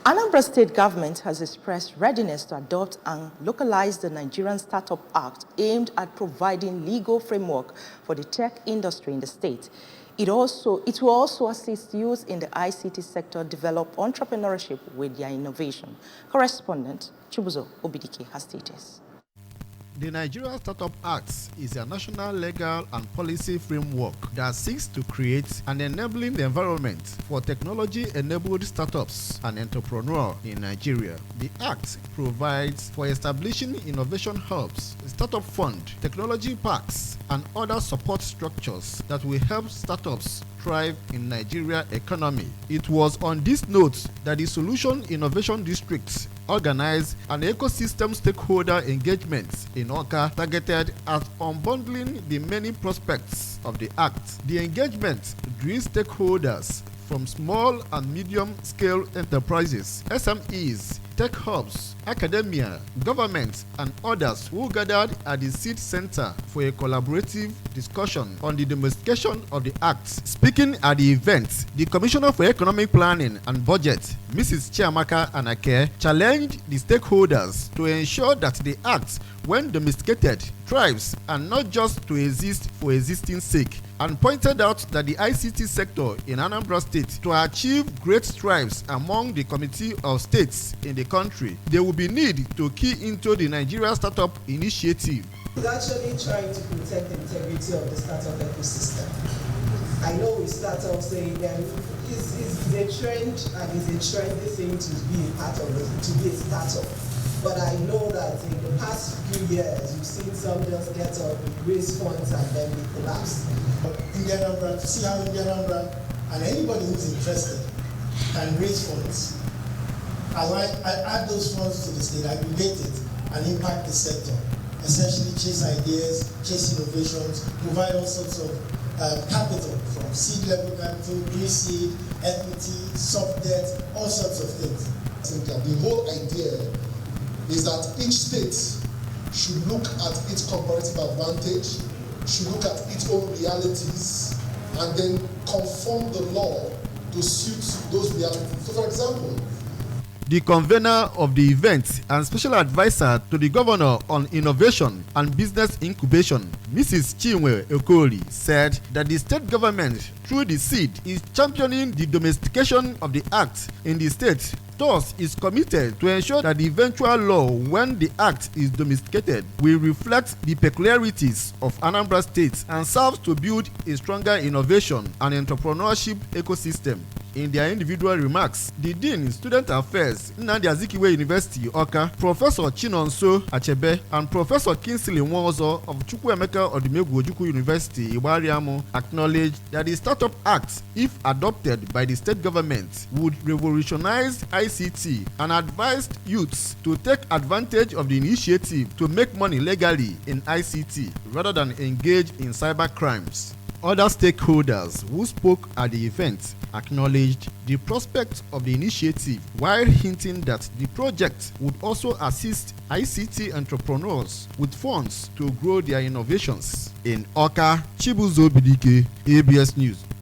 Anambra State government has expressed readiness to adopt and localize the Nigerian Startup Act aimed at providing legal framework for the tech industry in the state. It will also assist youth in the ICT sector develop entrepreneurship with their innovation. Correspondent Chibuzo Obidike has stated. The Nigerian Startup Act is a national legal and policy framework that seeks to create an enabling environment for technology-enabled startups and entrepreneurs in Nigeria. The Act provides for establishing innovation hubs, startup fund, technology parks, and other support structures that will help startups thrive in Nigeria economy. It was on this note that the Solution Innovation District organized an ecosystem stakeholder engagement in Awka targeted at unbundling the many prospects of the Act. The engagement drew stakeholders from small and medium-scale enterprises, SMEs, tech hubs, academia, government, and others who gathered at the Seed Center for a collaborative discussion on the domestication of the Act. Speaking at the event, the Commissioner for Economic Planning and Budget, Mrs. Chiamaka Anake, challenged the stakeholders to ensure that the Act, when domesticated, thrives and not just to exist for existing sake, and pointed out that the ICT sector in Anambra State to achieve great strides among the committee of states in the country, there will be need to key into the Nigeria Startup Initiative. It's actually trying to protect the integrity of the startup ecosystem. I know we start off saying that it's a trend and it's a trendy thing to be a part of it, to be a startup. But I know that in the past few years, you've seen some just get up, raise funds, and then they collapse. In Anambra, to see how in Anambra, and anybody who's interested can raise funds. I add those funds to the state, aggregate it, and impact the sector. Essentially, chase ideas, chase innovations, provide all sorts of capital, from seed level capital, pre-seed, equity, soft debt, all sorts of things. The whole idea is that each state should look at its comparative advantage, should look at its own realities, and then conform the law to suit those realities. So, for example, the convener of the event and special advisor to the governor on innovation and business incubation, Mrs. Chinwe Okoli, said that the state government, through the seed, is championing the domestication of the Act in the state. Thus, is committed to ensure that the eventual law, when the Act is domesticated, will reflect the peculiarities of Anambra State and serves to build a stronger innovation and entrepreneurship ecosystem. In their individual remarks, the Dean, Student Affairs, Nnamdi Azikiwe University, Awka, Professor Chinonso Achebe, and Professor Kingsley Nwozo of Chukwuemeka Odumegwu Ojukwu University, Iwariamu, acknowledged that the Startup Act, if adopted by the state government, would revolutionize ICT and advised youths to take advantage of the initiative to make money legally in ICT rather than engage in cyber crimes. Other stakeholders who spoke at the event acknowledged the prospect of the initiative while hinting that the project would also assist ICT entrepreneurs with funds to grow their innovations. In Awka, Chibuzo Obidike, ABS News.